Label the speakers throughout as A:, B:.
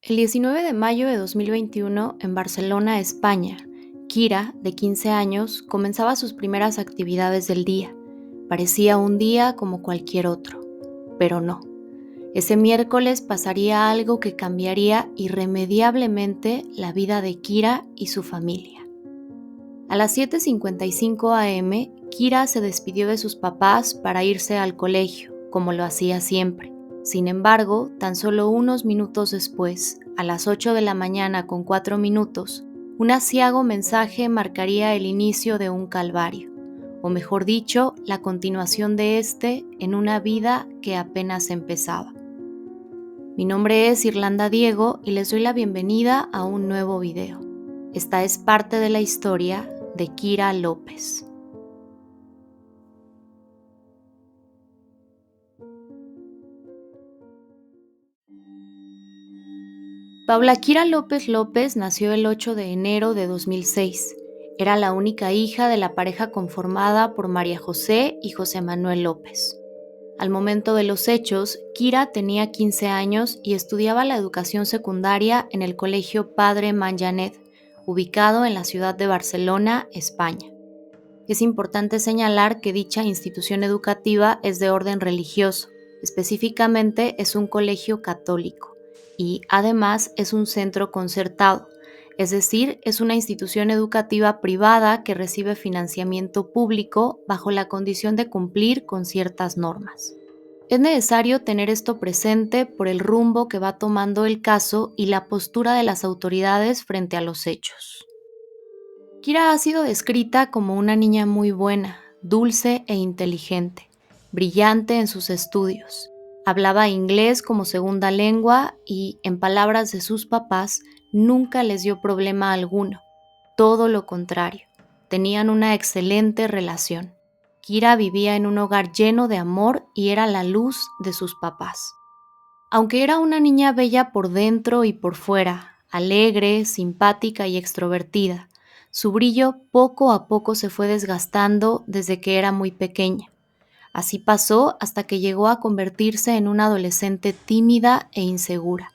A: El 19 de mayo de 2021, en Barcelona, España, Kira, de 15 años, comenzaba sus primeras actividades del día. Parecía un día como cualquier otro, pero no. Ese miércoles pasaría algo que cambiaría irremediablemente la vida de Kira y su familia. A las 7:55 am, Kira se despidió de sus papás para irse al colegio, como lo hacía siempre. Sin embargo, tan solo unos minutos después, a las 8 de la mañana con 4 minutos, un aciago mensaje marcaría el inicio de un calvario, o mejor dicho, la continuación de este en una vida que apenas empezaba. Mi nombre es Irlanda Diego y les doy la bienvenida a un nuevo video. Esta es parte de la historia de Kira López. Paula Kira López López nació el 8 de enero de 2006. Era la única hija de la pareja conformada por María José y José Manuel López. Al momento de los hechos, Kira tenía 15 años y estudiaba la educación secundaria en el Colegio Padre Manyanet, ubicado en la ciudad de Barcelona, España. Es importante señalar que dicha institución educativa es de orden religioso, específicamente es un colegio católico y además es un centro concertado, es decir, es una institución educativa privada que recibe financiamiento público bajo la condición de cumplir con ciertas normas. Es necesario tener esto presente por el rumbo que va tomando el caso y la postura de las autoridades frente a los hechos. Kira ha sido descrita como una niña muy buena, dulce e inteligente, brillante en sus estudios. Hablaba inglés como segunda lengua y, en palabras de sus papás, nunca les dio problema alguno. Todo lo contrario, tenían una excelente relación. Kira vivía en un hogar lleno de amor y era la luz de sus papás. Aunque era una niña bella por dentro y por fuera, alegre, simpática y extrovertida, su brillo poco a poco se fue desgastando desde que era muy pequeña. Así pasó hasta que llegó a convertirse en una adolescente tímida e insegura,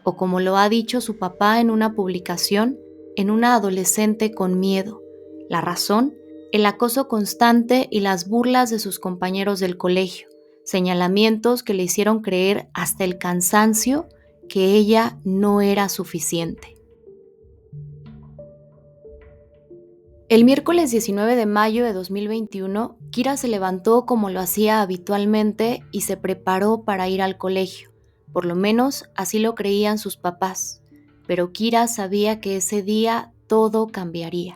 A: o como lo ha dicho su papá en una publicación, en una adolescente con miedo. La razón, el acoso constante y las burlas de sus compañeros del colegio, señalamientos que le hicieron creer hasta el cansancio que ella no era suficiente. El miércoles 19 de mayo de 2021, Kira se levantó como lo hacía habitualmente y se preparó para ir al colegio. Por lo menos así lo creían sus papás. Pero Kira sabía que ese día todo cambiaría.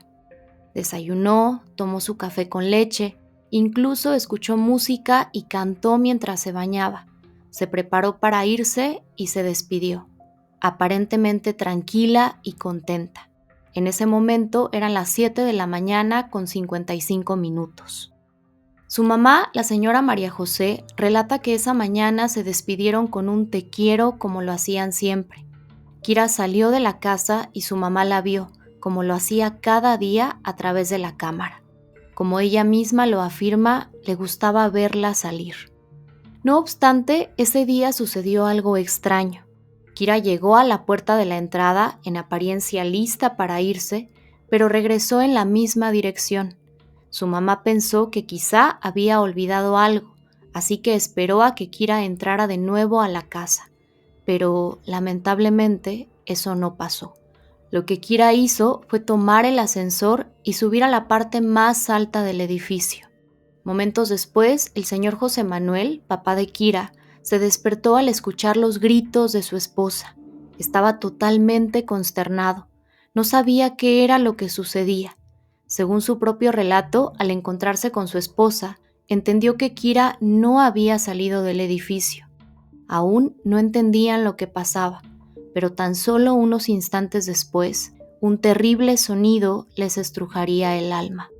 A: Desayunó, tomó su café con leche, incluso escuchó música y cantó mientras se bañaba. Se preparó para irse y se despidió, aparentemente tranquila y contenta. En ese momento eran las 7 de la mañana con 55 minutos. Su mamá, la señora María José, relata que esa mañana se despidieron con un te quiero como lo hacían siempre. Kira salió de la casa y su mamá la vio, como lo hacía cada día a través de la cámara. Como ella misma lo afirma, le gustaba verla salir. No obstante, ese día sucedió algo extraño. Kira llegó a la puerta de la entrada, en apariencia lista para irse, pero regresó en la misma dirección. Su mamá pensó que quizá había olvidado algo, así que esperó a que Kira entrara de nuevo a la casa. Pero, lamentablemente, eso no pasó. Lo que Kira hizo fue tomar el ascensor y subir a la parte más alta del edificio. Momentos después, el señor José Manuel, papá de Kira, se despertó al escuchar los gritos de su esposa. Estaba totalmente consternado. No sabía qué era lo que sucedía. Según su propio relato, al encontrarse con su esposa, entendió que Kira no había salido del edificio. Aún no entendían lo que pasaba, pero tan solo unos instantes después, un terrible sonido les estrujaría el alma.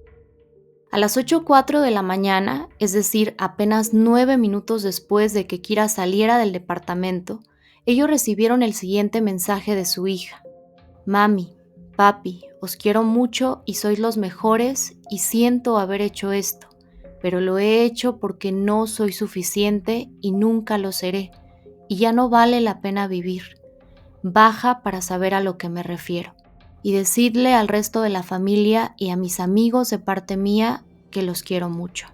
A: A las 8:04 de la mañana, es decir, apenas 9 minutos después de que Kira saliera del departamento, ellos recibieron el siguiente mensaje de su hija. Mami, papi, os quiero mucho y sois los mejores y siento haber hecho esto, pero lo he hecho porque no soy suficiente y nunca lo seré, y ya no vale la pena vivir. baja para saber a lo que me refiero, y decidle al resto de la familia y a mis amigos de parte mía que los quiero mucho.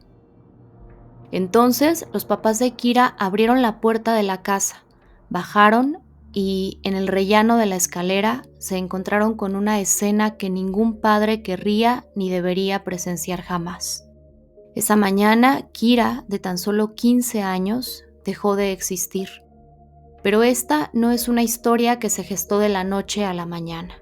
A: Entonces, los papás de Kira abrieron la puerta de la casa, bajaron y en el rellano de la escalera se encontraron con una escena que ningún padre querría ni debería presenciar jamás. Esa mañana, Kira, de tan solo 15 años, dejó de existir. Pero esta no es una historia que se gestó de la noche a la mañana.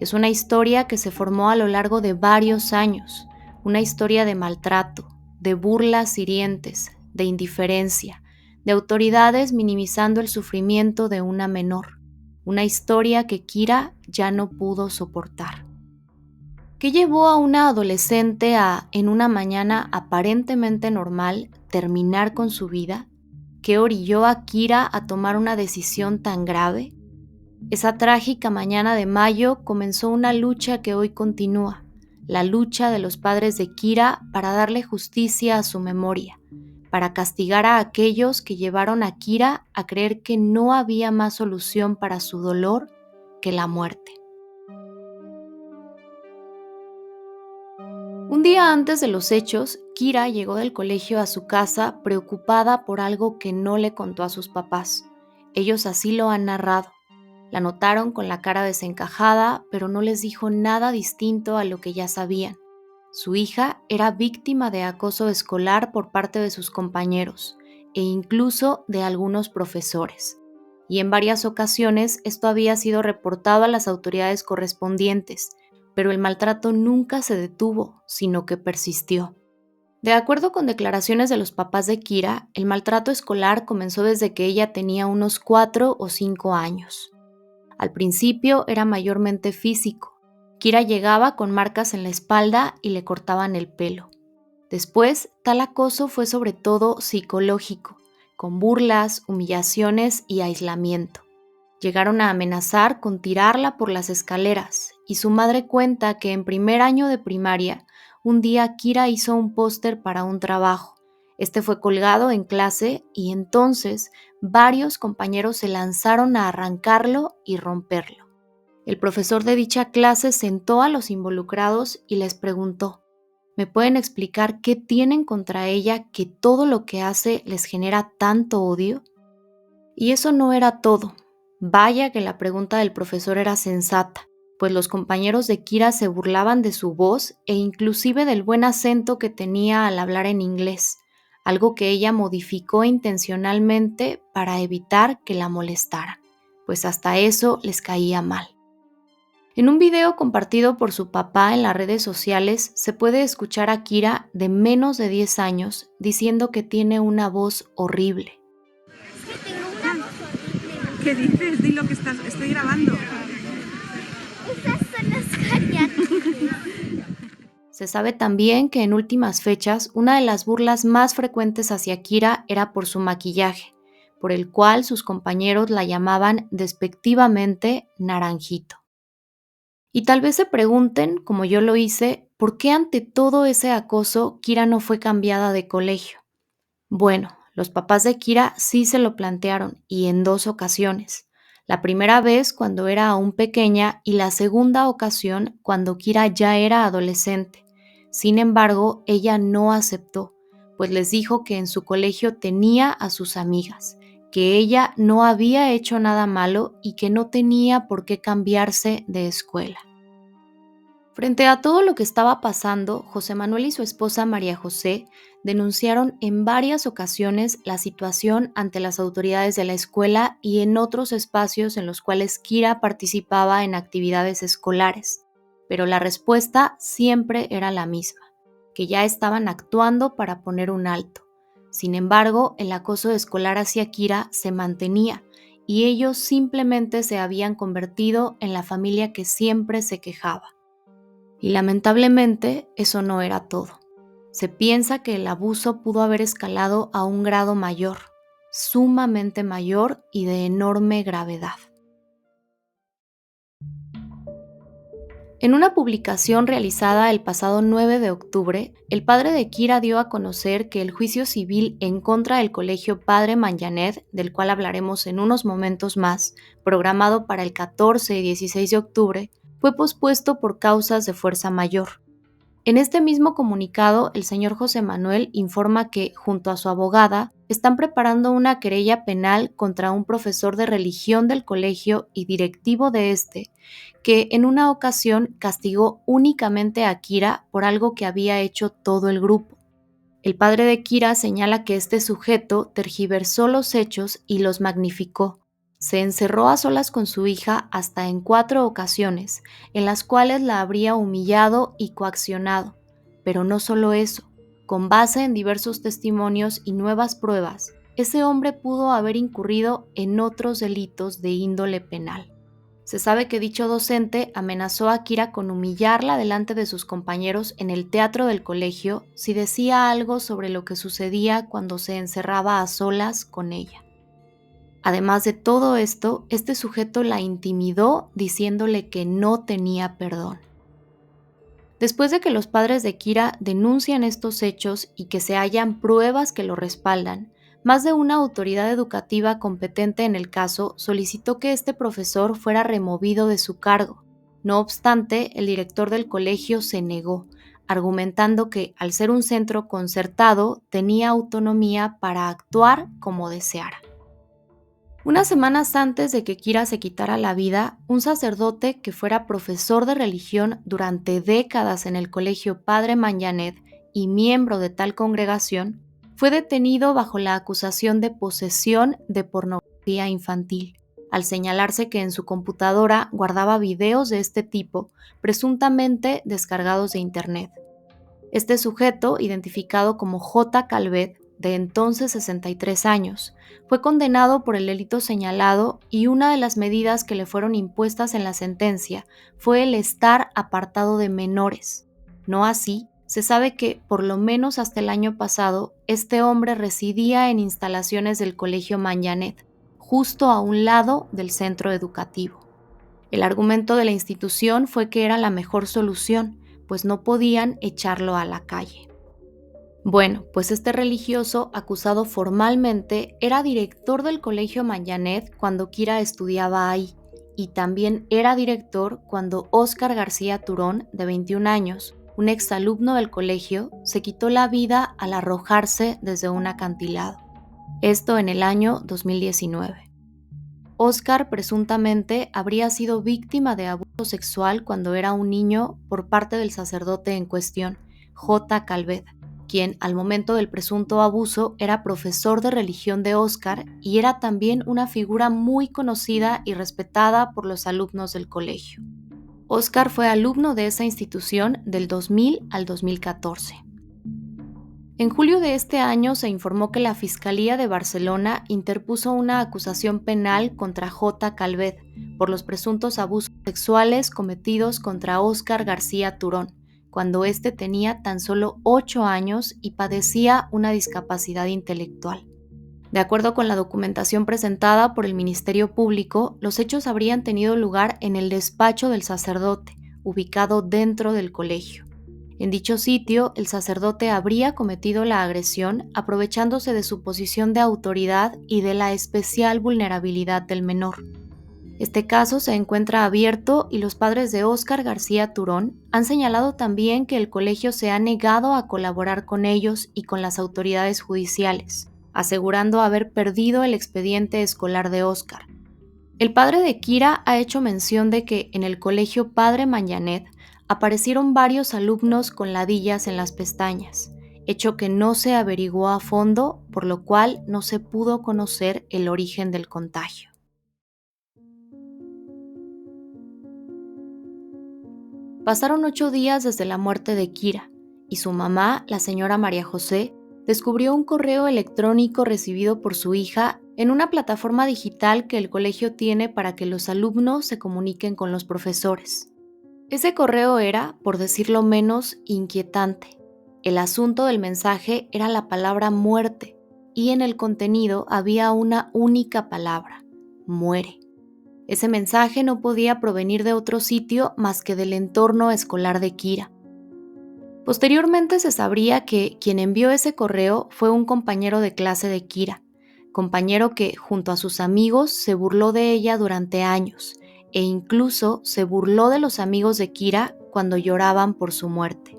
A: Es una historia que se formó a lo largo de varios años, una historia de maltrato, de burlas hirientes, de indiferencia, de autoridades minimizando el sufrimiento de una menor, una historia que Kira ya no pudo soportar. ¿Qué llevó a una adolescente a, en una mañana aparentemente normal, terminar con su vida? ¿Qué orilló a Kira a tomar una decisión tan grave? Esa trágica mañana de mayo comenzó una lucha que hoy continúa, la lucha de los padres de Kira para darle justicia a su memoria, para castigar a aquellos que llevaron a Kira a creer que no había más solución para su dolor que la muerte. Un día antes de los hechos, Kira llegó del colegio a su casa preocupada por algo que no le contó a sus papás. Ellos así lo han narrado. La notaron con la cara desencajada, pero no les dijo nada distinto a lo que ya sabían. Su hija era víctima de acoso escolar por parte de sus compañeros e incluso de algunos profesores. Y en varias ocasiones esto había sido reportado a las autoridades correspondientes, pero el maltrato nunca se detuvo, sino que persistió. De acuerdo con declaraciones de los papás de Kira, el maltrato escolar comenzó desde que ella tenía unos 4 o 5 años. Al principio era mayormente físico. Kira llegaba con marcas en la espalda y le cortaban el pelo. Después, tal acoso fue sobre todo psicológico, con burlas, humillaciones y aislamiento. Llegaron a amenazar con tirarla por las escaleras, y su madre cuenta que en primer año de primaria, un día Kira hizo un póster para un trabajo. Este fue colgado en clase y entonces varios compañeros se lanzaron a arrancarlo y romperlo. El profesor de dicha clase sentó a los involucrados y les preguntó: ¿me pueden explicar qué tienen contra ella que todo lo que hace les genera tanto odio? Y eso no era todo. Vaya que la pregunta del profesor era sensata, pues los compañeros de Kira se burlaban de su voz e inclusive del buen acento que tenía al hablar en inglés, algo que ella modificó intencionalmente para evitar que la molestaran, pues hasta eso les caía mal. En un video compartido por su papá en las redes sociales se puede escuchar a Kira, de menos de 10 años, diciendo que tiene una voz horrible.
B: ¿Qué dices? Di lo que estoy grabando.
C: Esas son las cañas.
A: Se sabe también que en últimas fechas una de las burlas más frecuentes hacia Kira era por su maquillaje, por el cual sus compañeros la llamaban despectivamente Naranjito. Y tal vez se pregunten, como yo lo hice, ¿por qué ante todo ese acoso Kira no fue cambiada de colegio? Bueno, los papás de Kira sí se lo plantearon y en 2 ocasiones. La primera vez cuando era aún pequeña y la segunda ocasión cuando Kira ya era adolescente. Sin embargo, ella no aceptó, pues les dijo que en su colegio tenía a sus amigas, que ella no había hecho nada malo y que no tenía por qué cambiarse de escuela. Frente a todo lo que estaba pasando, José Manuel y su esposa María José denunciaron en varias ocasiones la situación ante las autoridades de la escuela y en otros espacios en los cuales Kira participaba en actividades escolares, pero la respuesta siempre era la misma, que ya estaban actuando para poner un alto. Sin embargo, el acoso escolar hacia Kira se mantenía y ellos simplemente se habían convertido en la familia que siempre se quejaba. Y lamentablemente eso no era todo. Se piensa que el abuso pudo haber escalado a un grado mayor, sumamente mayor y de enorme gravedad. En una publicación realizada el pasado 9 de octubre, el padre de Kira dio a conocer que el juicio civil en contra del colegio Padre Manyanet, del cual hablaremos en unos momentos más, programado para el 14 y 16 de octubre, fue pospuesto por causas de fuerza mayor. En este mismo comunicado, el señor José Manuel informa que, junto a su abogada, están preparando una querella penal contra un profesor de religión del colegio y directivo de este, que en una ocasión castigó únicamente a Kira por algo que había hecho todo el grupo. El padre de Kira señala que este sujeto tergiversó los hechos y los magnificó. Se encerró a solas con su hija hasta en 4 ocasiones, en las cuales la habría humillado y coaccionado. Pero no solo eso, con base en diversos testimonios y nuevas pruebas, ese hombre pudo haber incurrido en otros delitos de índole penal. Se sabe que dicho docente amenazó a Kira con humillarla delante de sus compañeros en el teatro del colegio si decía algo sobre lo que sucedía cuando se encerraba a solas con ella. Además de todo esto, este sujeto la intimidó diciéndole que no tenía perdón. Después de que los padres de Kira denuncian estos hechos y que se hallan pruebas que lo respaldan, más de una autoridad educativa competente en el caso solicitó que este profesor fuera removido de su cargo. No obstante, el director del colegio se negó, argumentando que, al ser un centro concertado, tenía autonomía para actuar como deseara. Unas semanas antes de que Kira se quitara la vida, un sacerdote que fuera profesor de religión durante décadas en el colegio Padre Manyanet y miembro de tal congregación, fue detenido bajo la acusación de posesión de pornografía infantil, al señalarse que en su computadora guardaba videos de este tipo, presuntamente descargados de internet. Este sujeto, identificado como J. Calvet, de entonces 63 años, fue condenado por el delito señalado y una de las medidas que le fueron impuestas en la sentencia fue el estar apartado de menores. No así, se sabe que, por lo menos hasta el año pasado, este hombre residía en instalaciones del Colegio Manyanet, justo a un lado del centro educativo. El argumento de la institución fue que era la mejor solución, pues no podían echarlo a la calle. Bueno, pues este religioso, acusado formalmente, era director del colegio Manyanet cuando Kira estudiaba ahí, y también era director cuando Óscar García Turón, de 21 años, un exalumno del colegio, se quitó la vida al arrojarse desde un acantilado. Esto en el año 2019. Óscar presuntamente habría sido víctima de abuso sexual cuando era un niño por parte del sacerdote en cuestión, J. Calvet, quien al momento del presunto abuso era profesor de religión de Óscar y era también una figura muy conocida y respetada por los alumnos del colegio. Óscar fue alumno de esa institución del 2000 al 2014. En julio de este año se informó que la Fiscalía de Barcelona interpuso una acusación penal contra J. Calvet por los presuntos abusos sexuales cometidos contra Óscar García Turón, cuando éste tenía tan solo 8 años y padecía una discapacidad intelectual. De acuerdo con la documentación presentada por el Ministerio Público, los hechos habrían tenido lugar en el despacho del sacerdote, ubicado dentro del colegio. En dicho sitio, el sacerdote habría cometido la agresión aprovechándose de su posición de autoridad y de la especial vulnerabilidad del menor. Este caso se encuentra abierto y los padres de Óscar García Turón han señalado también que el colegio se ha negado a colaborar con ellos y con las autoridades judiciales, asegurando haber perdido el expediente escolar de Óscar. El padre de Kira ha hecho mención de que en el colegio Padre Manyanet aparecieron varios alumnos con ladillas en las pestañas, hecho que no se averiguó a fondo, por lo cual no se pudo conocer el origen del contagio. Pasaron 8 días desde la muerte de Kira, y su mamá, la señora María José, descubrió un correo electrónico recibido por su hija en una plataforma digital que el colegio tiene para que los alumnos se comuniquen con los profesores. Ese correo era, por decirlo menos, inquietante. El asunto del mensaje era la palabra muerte, y en el contenido había una única palabra: muere. Ese mensaje no podía provenir de otro sitio más que del entorno escolar de Kira. Posteriormente se sabría que quien envió ese correo fue un compañero de clase de Kira, compañero que, junto a sus amigos, se burló de ella durante años, e incluso se burló de los amigos de Kira cuando lloraban por su muerte.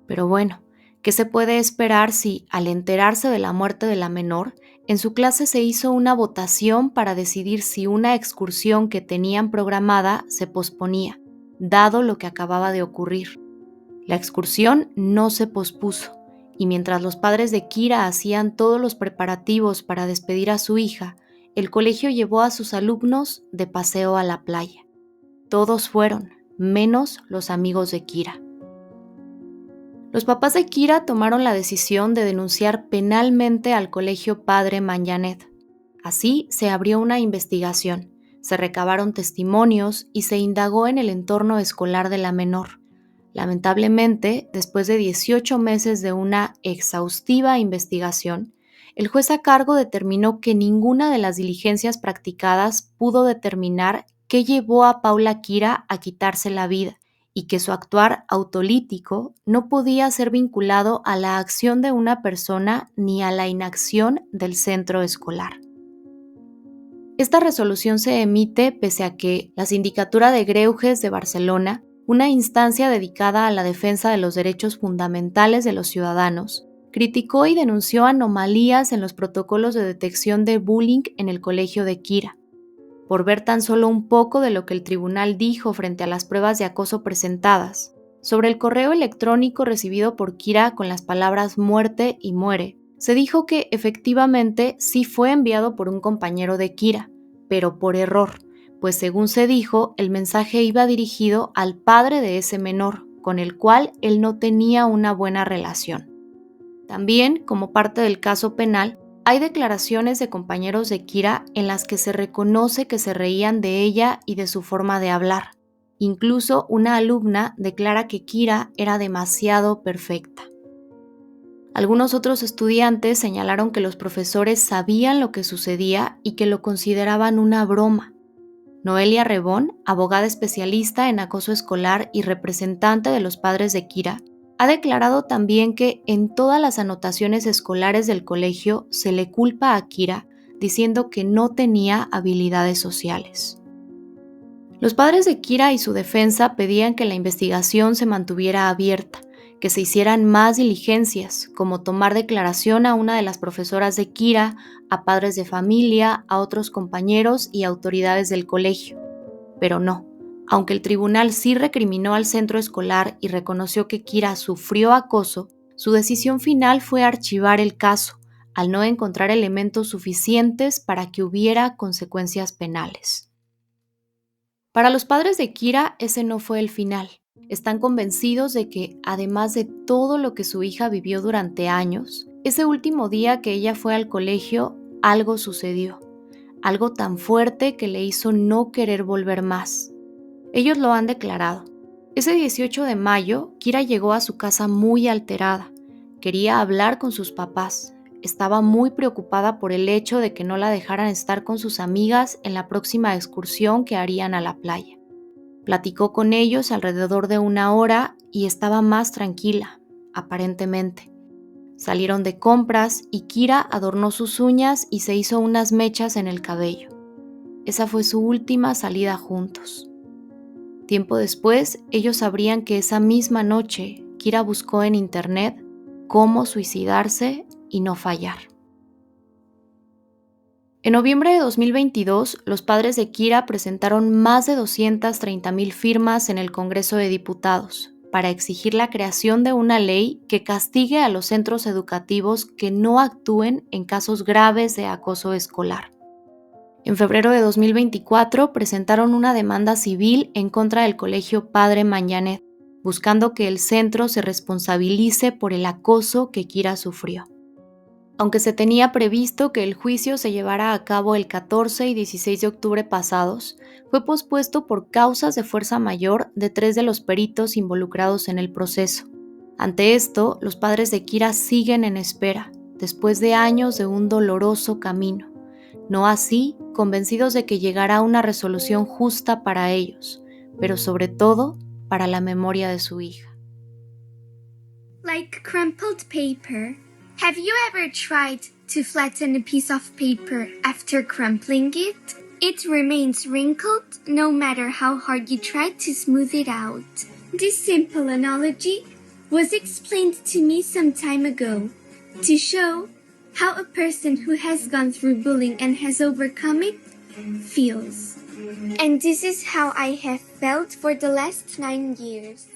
A: Pero bueno, ¿qué se puede esperar si, al enterarse de la muerte de la menor, en su clase se hizo una votación para decidir si una excursión que tenían programada se posponía, dado lo que acababa de ocurrir? La excursión no se pospuso, y mientras los padres de Kira hacían todos los preparativos para despedir a su hija, el colegio llevó a sus alumnos de paseo a la playa. Todos fueron, menos los amigos de Kira. Los papás de Kira tomaron la decisión de denunciar penalmente al colegio Padre Manyanet. Así se abrió una investigación, se recabaron testimonios y se indagó en el entorno escolar de la menor. Lamentablemente, después de 18 meses de una exhaustiva investigación, el juez a cargo determinó que ninguna de las diligencias practicadas pudo determinar qué llevó a Paula Kira a quitarse la vida y que su actuar autolítico no podía ser vinculado a la acción de una persona ni a la inacción del centro escolar. Esta resolución se emite pese a que la Sindicatura de Greuges de Barcelona, una instancia dedicada a la defensa de los derechos fundamentales de los ciudadanos, criticó y denunció anomalías en los protocolos de detección de bullying en el colegio de Kira. Por ver tan solo un poco de lo que el tribunal dijo frente a las pruebas de acoso presentadas, sobre el correo electrónico recibido por Kira con las palabras muerte y muere, se dijo que efectivamente sí fue enviado por un compañero de Kira, pero por error, pues según se dijo, el mensaje iba dirigido al padre de ese menor, con el cual él no tenía una buena relación. También, como parte del caso penal, hay declaraciones de compañeros de Kira en las que se reconoce que se reían de ella y de su forma de hablar. Incluso una alumna declara que Kira era demasiado perfecta. Algunos otros estudiantes señalaron que los profesores sabían lo que sucedía y que lo consideraban una broma. Noelia Rebón, abogada especialista en acoso escolar y representante de los padres de Kira, ha declarado también que en todas las anotaciones escolares del colegio se le culpa a Kira diciendo que no tenía habilidades sociales. Los padres de Kira y su defensa pedían que la investigación se mantuviera abierta, que se hicieran más diligencias, como tomar declaración a una de las profesoras de Kira, a padres de familia, a otros compañeros y autoridades del colegio. Pero no, aunque el tribunal sí recriminó al centro escolar y reconoció que Kira sufrió acoso, su decisión final fue archivar el caso, al no encontrar elementos suficientes para que hubiera consecuencias penales. Para los padres de Kira, ese no fue el final. Están convencidos de que, además de todo lo que su hija vivió durante años, ese último día que ella fue al colegio, algo sucedió. Algo tan fuerte que le hizo no querer volver más. Ellos lo han declarado. Ese 18 de mayo, Kira llegó a su casa muy alterada. Quería hablar con sus papás. Estaba muy preocupada por el hecho de que no la dejaran estar con sus amigas en la próxima excursión que harían a la playa. Platicó con ellos alrededor de 1 hora y estaba más tranquila, aparentemente. Salieron de compras y Kira adornó sus uñas y se hizo unas mechas en el cabello. Esa fue su última salida juntos. Tiempo después, ellos sabrían que esa misma noche Kira buscó en internet cómo suicidarse y no fallar. En noviembre de 2022, los padres de Kira presentaron más de 230,000 firmas en el Congreso de Diputados para exigir la creación de una ley que castigue a los centros educativos que no actúen en casos graves de acoso escolar. En febrero de 2024 presentaron una demanda civil en contra del colegio Padre Manyanet, buscando que el centro se responsabilice por el acoso que Kira sufrió. Aunque se tenía previsto que el juicio se llevara a cabo el 14 y 16 de octubre pasados, fue pospuesto por causas de fuerza mayor de 3 de los peritos involucrados en el proceso. Ante esto, los padres de Kira siguen en espera, después de años de un doloroso camino. No así convencidos de que llegará una resolución justa para ellos, pero sobre todo para la memoria de su hija.
C: Like crumpled paper. Have you ever tried to flatten a piece of paper after crumpling it? It remains wrinkled no matter how hard you try to smooth it out. This simple analogy was explained to me some time ago to show how a person who has gone through bullying and has overcome it feels. And this is how I have felt for the last 9 years.